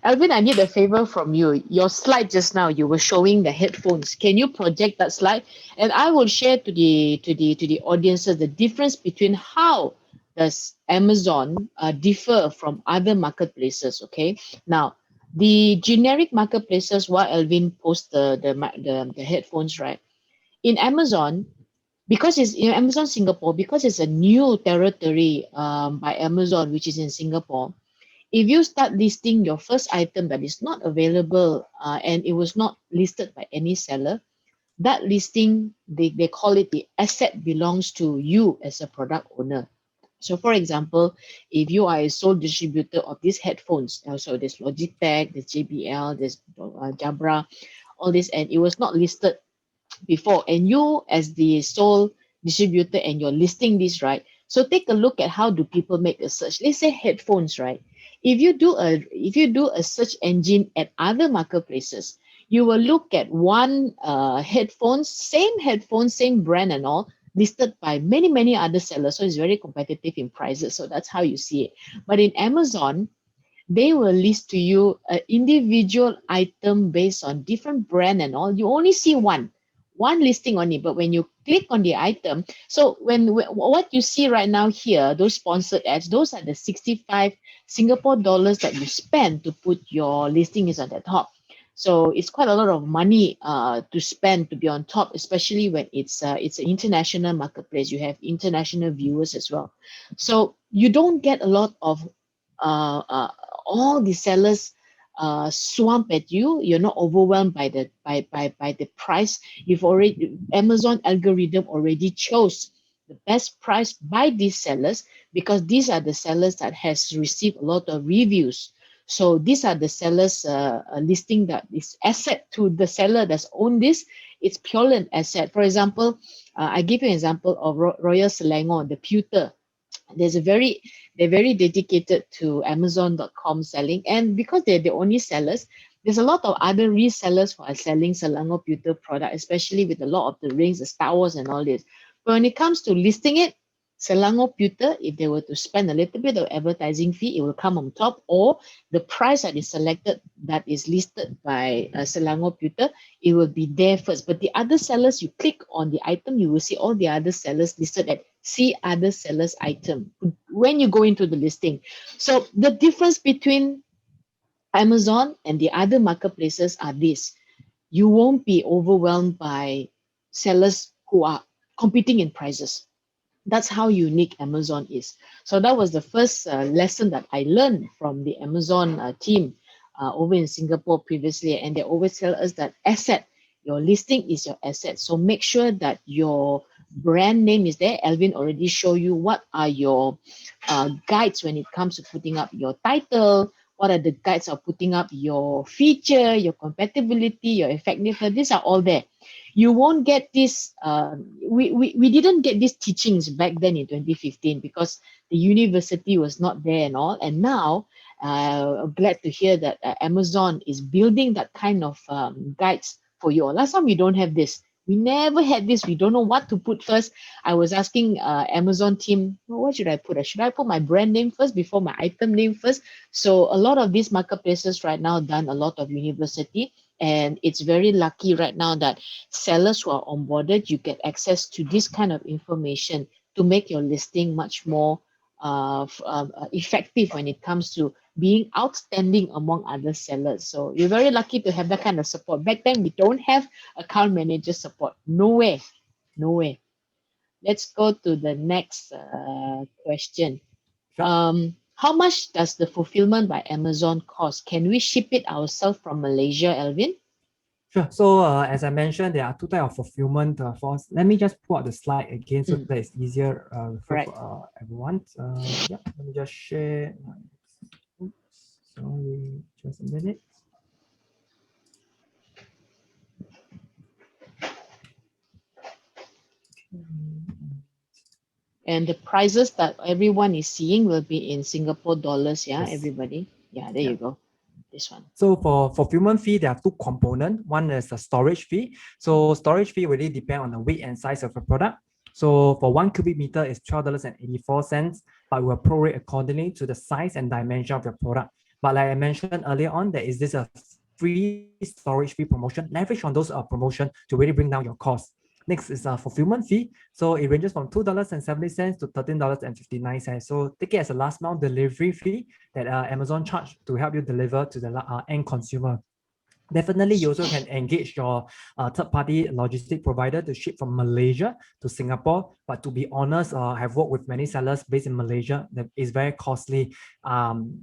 Alvin, I need a favor from you. Your slide just now, you were showing the headphones. Can you project that slide? And I will share to the audiences the difference between how does Amazon differ from other marketplaces. Okay. Now, the generic marketplaces, while Alvin posts the headphones, right? In Amazon, because it's in Amazon Singapore, because it's a new territory by Amazon, which is in Singapore. If you start listing your first item that is not available and it was not listed by any seller, that listing, they call it the asset belongs to you as a product owner. So for example, if you are a sole distributor of these headphones, so there's Logitech, there's JBL, there's Jabra, all this, and it was not listed before, and you as the sole distributor and you're listing this, right? So take a look at how do people make a search. Let's say headphones, right? If you do a search engine at other marketplaces, you will look at one headphones, same brand and all, listed by many other sellers. So it's very competitive in prices. So that's how you see it. But in Amazon, they will list to you an individual item based on different brand and all. You only see one listing on it, but when you click on the item, so when what you see right now here, those sponsored ads, those are the 65 Singapore dollars that you spend to put your listing is on the top. So it's quite a lot of money to spend to be on top, especially when it's an international marketplace. You have international viewers as well. So you don't get a lot of all the sellers swamp at you. You're not overwhelmed by the price. You've already, Amazon algorithm already chose the best price by these sellers because these are the sellers that has received a lot of reviews. So these are the sellers listing that is asset to the seller that's owned this. It's purely an asset. For example, I give you an example of Royal Selangor, the pewter. They're very dedicated to Amazon.com selling, and because they're the only sellers, there's a lot of other resellers who are selling Selangor pewter product, especially with a lot of the rings, the Star Wars and all this. But when it comes to listing it, Selangor pewter, if they were to spend a little bit of advertising fee, it will come on top, or the price that is selected that is listed by Selangor pewter, it will be there first. But the other sellers, you click on the item, you will see all the other sellers listed at see other sellers item when you go into the listing. So the difference between Amazon and the other marketplaces are this: you won't be overwhelmed by sellers who are competing in prices. That's how unique Amazon is. So that was the first lesson that I learned from the Amazon team over in Singapore previously. And they always tell us that asset, your listing is your asset. So make sure that your brand name is there. Alvin already showed you what are your guides when it comes to putting up your title. What are the guides of putting up your feature, your compatibility, your effectiveness? These are all there. You won't get this. We didn't get these teachings back then in 2015 because the university was not there and all. And now, I'm glad to hear that Amazon is building that kind of guides for you all. Last time we don't have this. We never had this. We don't know what to put first. I was asking Amazon team, well, what should I put? Should I put my brand name first before my item name first? So a lot of these marketplaces right now done a lot of university, and it's very lucky right now that sellers who are onboarded, you get access to this kind of information to make your listing much more effective when it comes to being outstanding among other sellers. So you're very lucky to have that kind of support. Back then, we don't have account manager support. No way. No way. Let's go to the next question. Sure. How much does the fulfillment by Amazon cost? Can we ship it ourselves from Malaysia, Alvin? Sure. So as I mentioned, there are two types of fulfillment for us. Let me just pull out the slide again so that it's easier for Right. everyone. Yeah, let me just share. Oops, sorry, just a minute. And the prices that everyone is seeing will be in Singapore dollars, yeah, Yes. everybody? Yeah, there you go. This one. So for fulfillment fee, there are two components. One is the storage fee. So storage fee really depend on the weight and size of the product. So for 1 cubic meter is $12.84, but we'll prorate accordingly to the size and dimension of your product. But like I mentioned earlier on, there is this a free storage fee promotion. Leverage on those promotion to really bring down your cost. Next is a fulfillment fee. So it ranges from $2.70 to $13.59. So take it as a last mile delivery fee that Amazon charge to help you deliver to the end consumer. Definitely, you also can engage your third-party logistic provider to ship from Malaysia to Singapore. But to be honest, I have worked with many sellers based in Malaysia. That is very costly.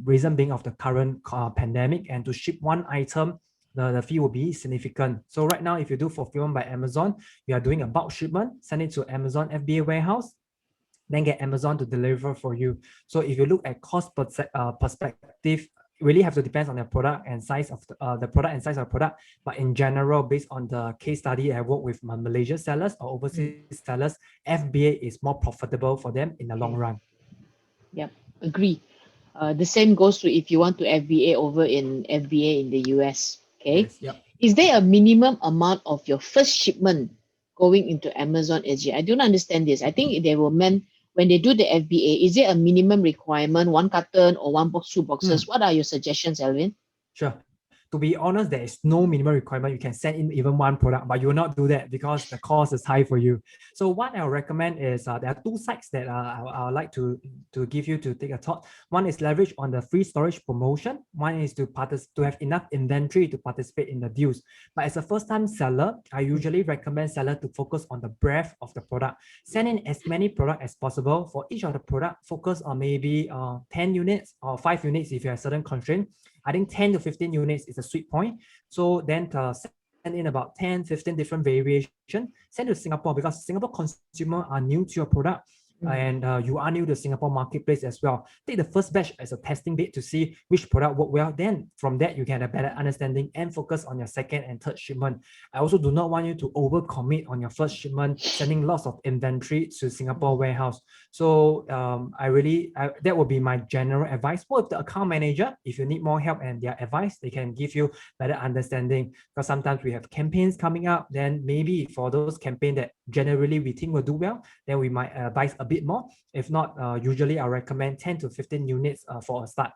Reason being of the current pandemic, and to ship one item, the fee will be significant. So right now, if you do fulfillment by Amazon, you are doing a bulk shipment, send it to Amazon FBA warehouse, then get Amazon to deliver for you. So if you look at cost perspective, really have to depend on the product and size of the product and size of the product. But in general, based on the case study I work with my Malaysia sellers or overseas sellers, FBA is more profitable for them in the long run. Yep, agree. The same goes to if you want to FBA over in FBA in the US. Okay. Yes, yep. Is there a minimum amount of your first shipment going into Amazon SG? I don't understand this. I think they were meant when they do the FBA, is there a minimum requirement, one carton or one box, two boxes? What are your suggestions, Alvin? Sure. To be honest, there is no minimum requirement. You can send in even one product, but you will not do that because the cost is high for you. So what I would recommend is there are two sites that I would like to give you to take a thought. One is leverage on the free storage promotion. One is to have enough inventory to participate in the deals. But as a first-time seller, I usually recommend seller to focus on the breadth of the product. Send in as many products as possible. For each of the product, focus on maybe 10 units or 5 units if you have certain constraint. I think 10 to 15 units is a sweet point. So then send in about 10, 15 different variations, send to Singapore because Singapore consumers are new to your product. And you are new to Singapore marketplace as well. Take the first batch as a testing bit to see which product work well. Then from that, you can have a better understanding and focus on your second and third shipment. I also do not want you to overcommit on your first shipment, sending lots of inventory to Singapore warehouse. So that would be my general advice. Work with the account manager. If you need more help and their advice, they can give you better understanding. Because sometimes we have campaigns coming up. Then maybe for those campaigns that generally we think will do well, then we might advise a bit more. If not, usually I recommend 10 to 15 units for a start.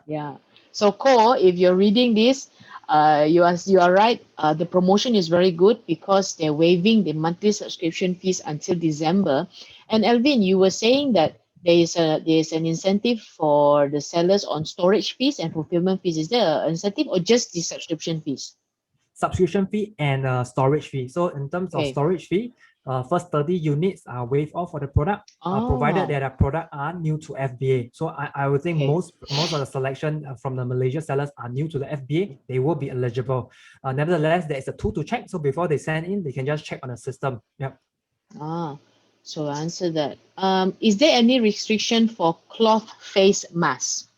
Yeah. So Ko, if you're reading this, you are right. The promotion is very good because they're waiving the monthly subscription fees until December. And Alvin, you were saying that there is an incentive for the sellers on storage fees and fulfillment fees. Is there an incentive or just the subscription fees? Subscription fee and storage fee. So in terms of storage fee, first 30 units are waived off for the product, provided that the product are new to FBA. So I would think most of the selection from the Malaysia sellers are new to the FBA. They will be eligible. Nevertheless, there is a tool to check. So before they send in, they can just check on the system. Yep. So answer that. Is there any restriction for cloth face masks?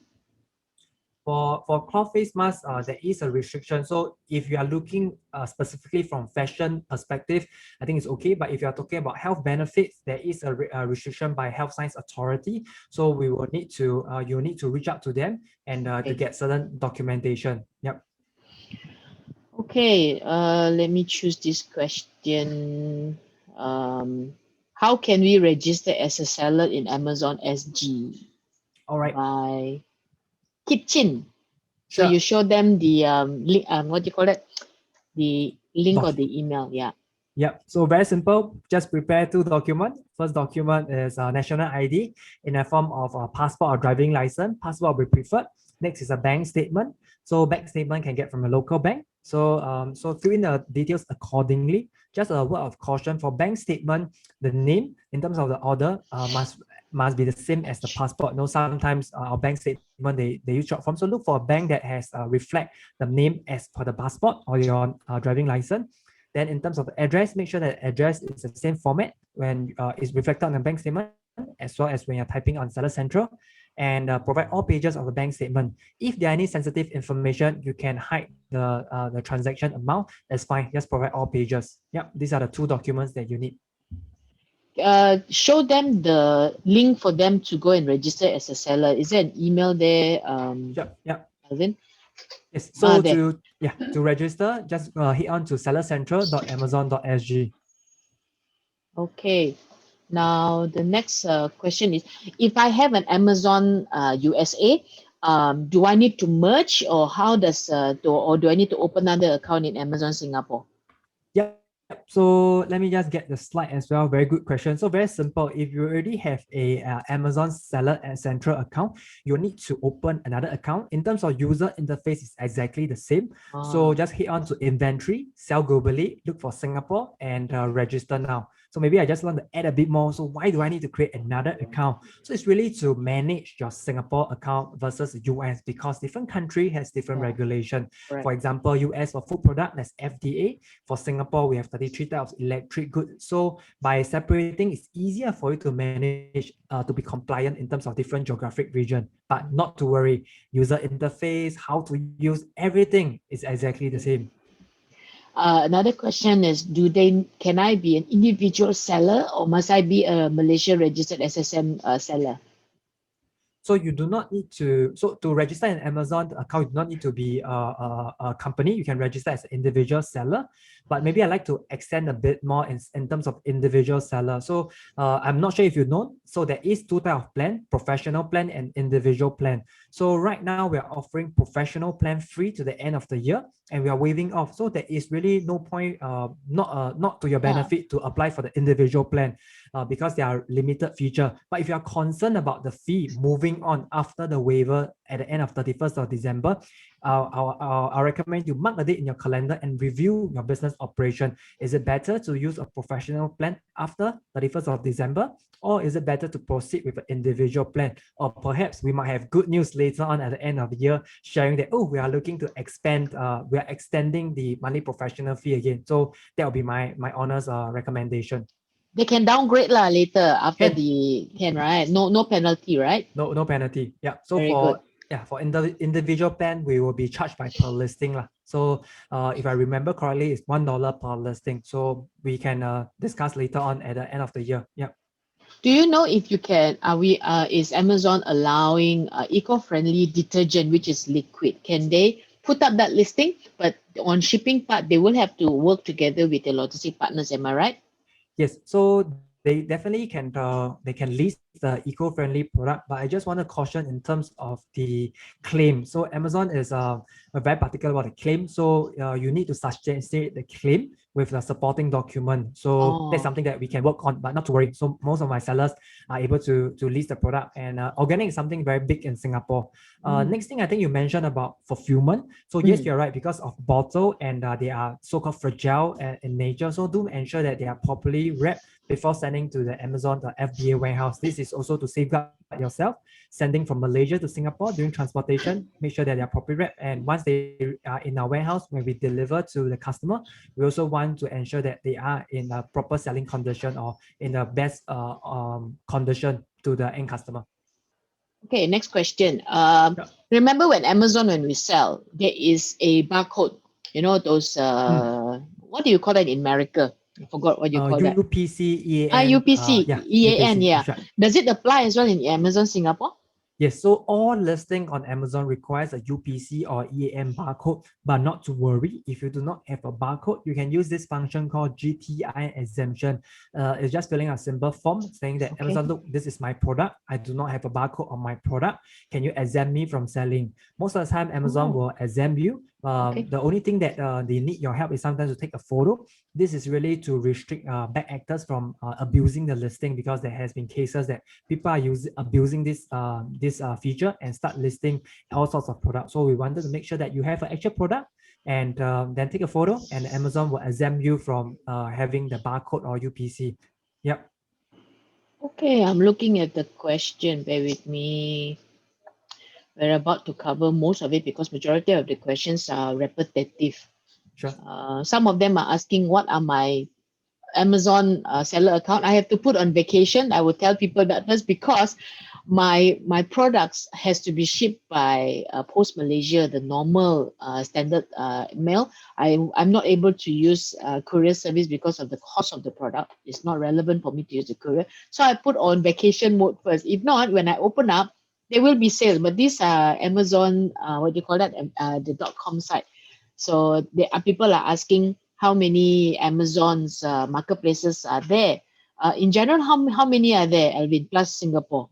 For cloth face mask, there is a restriction. So if you are looking specifically from fashion perspective, I think it's okay. But if you are talking about health benefits, there is a restriction by Health Science Authority. So we will need to you need to reach out to them and to Okay. get certain documentation. Yep. Okay, let me choose this question. How can we register as a seller in Amazon SG? All right. By Kitchen. So Sure. you show them the link, what do you call it? The link or Doc- the email. Yeah. Yep. So very simple. Just prepare two documents. First document is a national ID in a form of a passport or driving license. Passport will be preferred. Next is a bank statement. So bank statement can get from a local bank. So fill in the details accordingly. Just a word of caution for bank statement, the name in terms of the order must be the same as the passport. No, sometimes our bank statement they use short form. So look for a bank that has reflect the name as per the passport or your driving license. Then in terms of the address, make sure that address is the same format when it's reflected on the bank statement, as well as when you're typing on Seller Central, and provide all pages of the bank statement. If there are any sensitive information, you can hide the transaction amount. That's fine. Just provide all pages. Yep, these are the two documents that you need. Show them the link for them to go and register as a seller. Is there an email there, Yep, yep. Alvin? Yes. So There. to register, just hit on to sellercentral.amazon.sg. Okay. Now the next question is, if I have an Amazon USA, do I need to merge, or how does or do I need to open another account in Amazon Singapore? Yep. So let me just get the slide as well. Very good question. So very simple. If you already have a Amazon Seller and Central account, you need to open another account. In terms of user interface, it's exactly the same. So just hit on to inventory, sell globally, look for Singapore, and register now. So maybe I just want to add a bit more. So why do I need to create another account? So it's really to manage your Singapore account versus US, because different country has different regulation. Correct. For example, US for food product, that's FDA. For Singapore, we have 33 types of electric goods. So by separating, it's easier for you to manage, to be compliant in terms of different geographic region. But not to worry, user interface, how to use everything is exactly the same. Another question is, can I be an individual seller, or must I be a Malaysia registered SSM seller? So you do not need to, so to register an Amazon account, you do not need to be a company. You can register as an individual seller, but maybe I'd like to extend a bit more in terms of individual seller. So I'm not sure if you know, so there is two types of plan, professional plan and individual plan. So right now we're offering professional plan free to the end of the year, and we are waiving off. So there is really no point, not to your benefit to apply for the individual plan. Because they are limited feature. But if you are concerned about the fee moving on after the waiver at the end of 31st of December, I recommend you mark a date in your calendar and review your business operation. Is it better to use a professional plan after 31st of December? Or is it better to proceed with an individual plan? Or perhaps we might have good news later on at the end of the year, sharing that, oh, we are looking to expand, we are extending the monthly professional fee again. So that will be my honest recommendation. They can downgrade later after right? No penalty, right? No penalty. Yeah. So Very good. for individual plan, we will be charged by per listing lah. So if I remember correctly, it's $1 per listing. So we can discuss later on at the end of the year. Yeah. Do you know if you can, is Amazon allowing eco-friendly detergent, which is liquid? Can they put up that listing? But on shipping part, they will have to work together with the logistic partners. Am I right? Yes. So they definitely can list the eco-friendly product, but I just want to caution in terms of the claim. So Amazon is very particular about the claim. So you need to substantiate the claim with the supporting document. So that's something that we can work on, but not to worry. So most of my sellers are able to list the product, and organic is something very big in Singapore. Next thing I think you mentioned about fulfillment. So yes, you're right, because of bottle and they are so-called fragile in nature. So do ensure that they are properly wrapped before sending to the Amazon FBA warehouse. This is also to safeguard yourself. Sending from Malaysia to Singapore during transportation, make sure that they are properly wrapped. And once they are in our warehouse, when we deliver to the customer, we also want to ensure that they are in a proper selling condition or in the best condition to the end customer. Okay, next question. Yeah. Remember when we sell, there is a barcode, you know, those, Mm. what do you call that in America? I forgot what you call that. UPC, EAN, UPC, yeah, EAN, UPC, yeah. that's right. Does it apply as well in Amazon Singapore? Yes, so all listing on Amazon requires a UPC or EAN barcode, but not to worry. If you do not have a barcode, you can use this function called GTI exemption. It's just filling a simple form saying that Okay. Amazon, look, this is my product. I do not have a barcode on my product. Can you exempt me from selling? Most of the time, Amazon Oh, will exempt you. okay. The only thing that they need your help is sometimes to take a photo. This is really to restrict bad actors from abusing the listing, because there has been cases that people are abusing this feature and start listing all sorts of products. So we wanted to make sure that you have an actual product, and then take a photo, and Amazon will exempt you from having the barcode or UPC. Yep. Okay, I'm looking at the question. Bear with me. We're about to cover most of it because majority of the questions are repetitive. Sure. Some of them are asking what are my Amazon seller account. I have to put on vacation. I will tell people that first because my products has to be shipped by Post Malaysia, the normal standard mail. I'm not able to use courier service because of the cost of the product. It's not relevant for me to use the courier. So I put on vacation mode first. If not, when I open up, there will be sales. But these are Amazon, what do you call that? The .com site. So there are people are asking how many Amazon's marketplaces are there. In general, how many are there, Alvin, plus Singapore?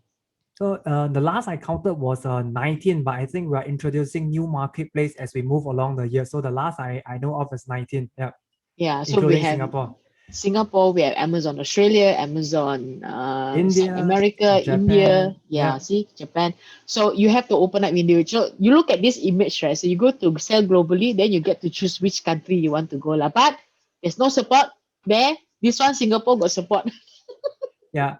So the last I counted was 19, but I think we're introducing new marketplace as we move along the year. So the last I know of is 19, yeah, Yeah, so we including have Singapore. Singapore, we have Amazon Australia, Amazon South India, America, India, Japan, yeah, yeah, see, Japan. So you have to open up individual. You look at this image, right? So you go to sell globally, then you get to choose which country you want to go. But there's no support there. This one, Singapore got support. yeah.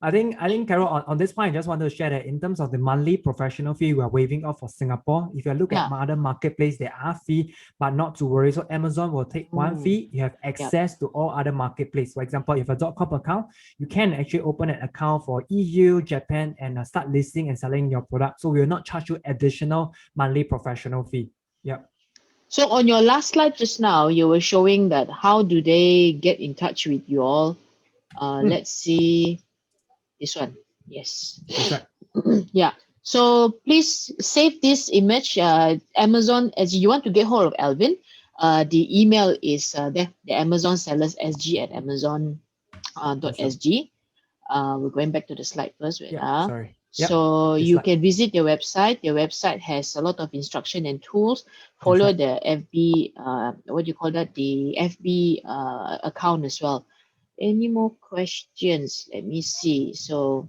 I think Carol, on this point, I just want to share that in terms of the monthly professional fee, we are waiving off for Singapore. If you look at Yeah. other marketplace, there are fee, but not to worry. So Amazon will take one Mm, fee. You have yep. access to all other marketplace. For example, if a .com account, you can actually open an account for EU, Japan, and start listing and selling your product. So we will not charge you additional monthly professional fee. Yep. So on your last slide just now, you were showing that how do they get in touch with you all? Mm, Let's see this one. Yes. that's right. Yeah. So please save this image. Amazon, as you want to get hold of Alvin, the email is there, the Amazon sellers SG at Amazon Awesome. .sg. We're going back to the slide first. Wait, Yeah. Sorry. Yep. So This you slide. can visit their website. Their website has a lot of instruction and tools. That's Follow right. the FB, what do you call that? The FB account as well. Any more questions? Let me see. So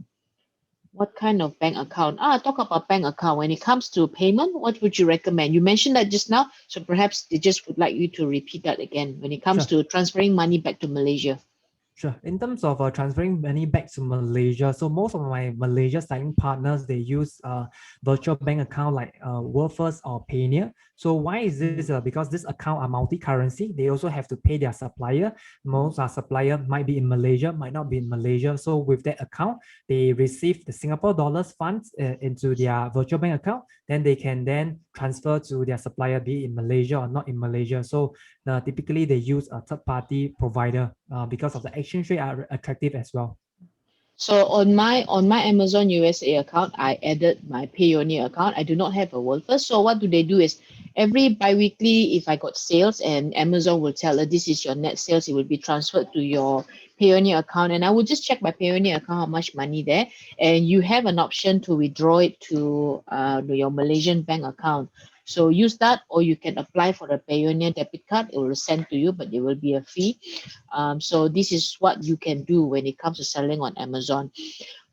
what kind of bank account? Talk about bank account. When it comes to payment, what would you recommend? You mentioned that just now, so perhaps they just would like you to repeat that again. When it comes Sure. to transferring money back to Malaysia. Sure. In terms of transferring money back to Malaysia, so most of my Malaysia selling partners, they use virtual bank account like Worldfirst or Payoneer. So why is this? Because this account are multi-currency. They also have to pay their supplier. Most supplier might be in Malaysia, might not be in Malaysia. So with that account, they receive the Singapore dollars funds into their virtual bank account. Then they can then transfer to their supplier, be it in Malaysia or not in Malaysia. So typically they use a third-party provider because of the exchange rate are attractive as well. So on my Amazon USA account, I added my Payoneer account. I do not have a Worldfirst. So what do they do is every bi-weekly, if I got sales and Amazon will tell her this is your net sales, it will be transferred to your Payoneer account. And I will just check my Payoneer account how much money there. And you have an option to withdraw it to your Malaysian bank account. So use that, or you can apply for a Payoneer debit card. It will send to you, but there will be a fee. So this is what you can do when it comes to selling on Amazon.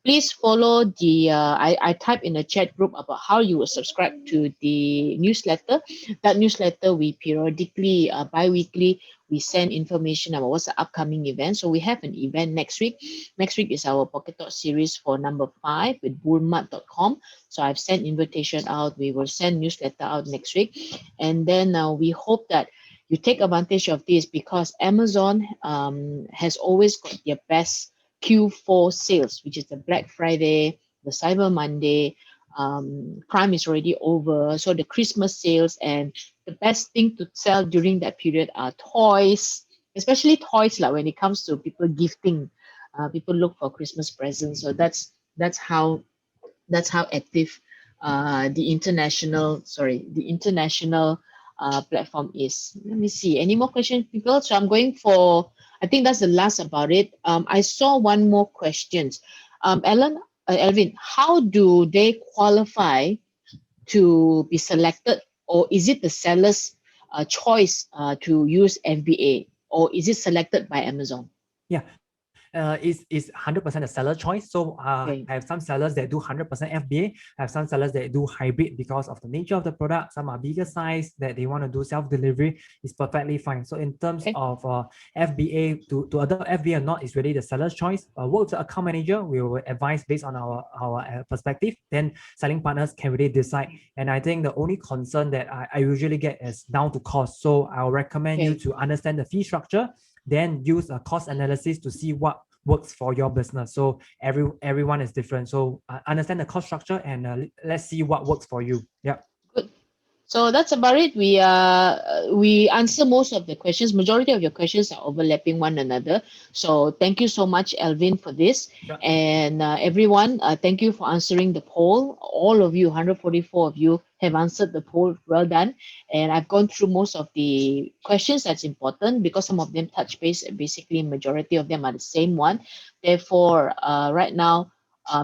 Please follow the, I type in the chat group about how you will subscribe to the newsletter. That newsletter, we periodically, bi-weekly, we send information about what's the upcoming event. So we have an event next week. Next week is our Pocket Talk series for number 5 with bullmart.com. So I've sent invitation out. We will send newsletter out next week. And then we hope that you take advantage of this because Amazon has always got their best Q4 sales, which is the Black Friday, the Cyber Monday. Prime is already over, so the Christmas sales, and the best thing to sell during that period are toys, especially toys like when it comes to people gifting. People look for Christmas presents, so that's how active the international platform is. Let me see. Any more questions, people? So I'm going for, I think that's the last about it. I saw one more questions. Alvin, how do they qualify to be selected, or is it the seller's choice to use FBA, or is it selected by Amazon? Yeah, is 100% a seller choice. So I Okay. have some sellers that do 100% FBA. I have some sellers that do hybrid because of the nature of the product. Some are bigger size that they want to do self-delivery. Is perfectly fine. So in terms Okay. of FBA, to adopt FBA or not is really the seller's choice. Work with the account manager, we will advise based on our perspective. Then selling partners can really decide. And I think the only concern that I usually get is down to cost. So I'll recommend you Okay. to understand the fee structure, then use a cost analysis to see what works for your business. So everyone is different. So understand the cost structure, and let's see what works for you. Yeah. Good. So that's about it. We answer most of the questions. Majority of your questions are overlapping one another. So thank you so much, Alvin, for this. Sure. And everyone, thank you for answering the poll. All of you, 144 of you, have answered the poll. Well done. And I've gone through most of the questions that's important, because some of them touch base. Basically, majority of them are the same one. Therefore, right now,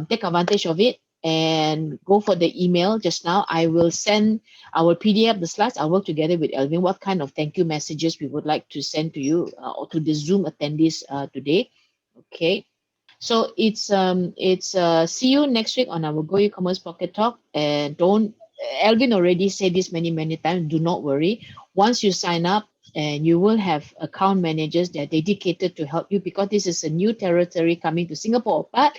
take advantage of it and go for the email just now. I will send our PDF, the slides. I'll work together with Alvin what kind of thank you messages we would like to send to you, or to the Zoom attendees today. Okay. So it's see you next week on our Go E-commerce Pocket Talk. And don't, Alvin already said this many times, do not worry. Once you sign up, and you will have account managers that are dedicated to help you, because this is a new territory coming to Singapore. But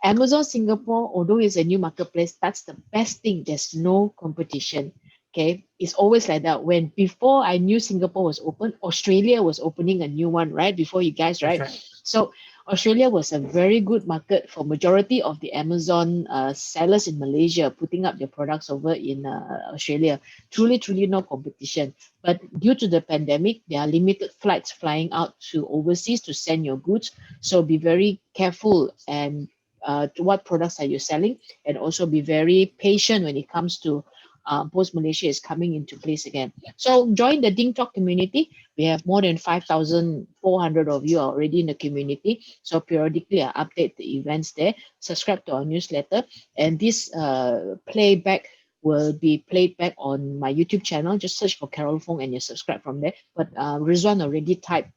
Amazon Singapore, although it's a new marketplace, that's the best thing. There's no competition. Okay, it's always like that. When before I knew Singapore was open, Australia was opening a new one, right? Before you guys, That's right? right. So Australia was a very good market for majority of the Amazon sellers in Malaysia putting up their products over in Australia. Truly no competition. But due to the pandemic, there are limited flights flying out to overseas to send your goods. So be very careful and to what products are you selling, and also be very patient when it comes to post Malaysia is coming into place again. So join the Ding Talk community. We have more than 5,400 of you are already in the community. So periodically I update the events there. Subscribe to our newsletter. And this playback will be played back on my YouTube channel. Just search for Carol Fung and you subscribe from there. But Rizwan already typed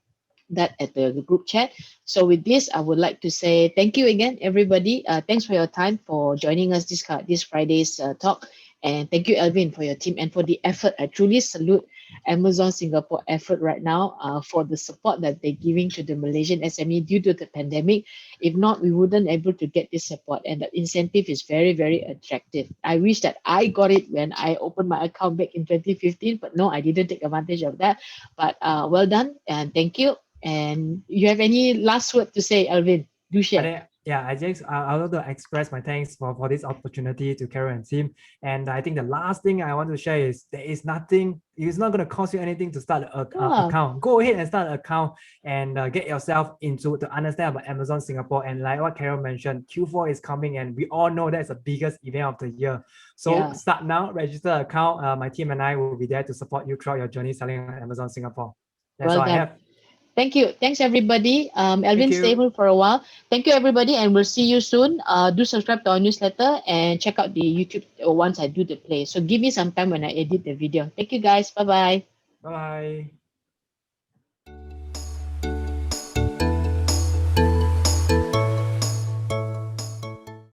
that at the group chat. So with this, I would like to say thank you again, everybody. Thanks for your time for joining us this Friday's talk. And thank you, Alvin, for your team and for the effort. I truly salute Amazon Singapore effort right now for the support that they're giving to the Malaysian SME due to the pandemic. If not, we wouldn't able to get this support. And the incentive is very attractive. I wish that I got it when I opened my account back in 2015, but no, I didn't take advantage of that. But well done and thank you. And you have any last word to say, Alvin? Do share. I want to express my thanks for this opportunity to Carol and team. And I think the last thing I want to share is there is nothing, it's not going to cost you anything to start an account. Go ahead and start an account and get yourself into to understand about Amazon Singapore. And like what Carol mentioned, Q4 is coming and we all know that's the biggest event of the year. So start now, register an account. My team and I will be there to support you throughout your journey selling on Amazon Singapore. That's all I have. Thank you. Thanks, everybody. Alvin, stay here for a while. Thank you, everybody, and we'll see you soon. Do subscribe to our newsletter and check out the YouTube once I do the play. So give me some time when I edit the video. Thank you, guys. Bye-bye. Bye.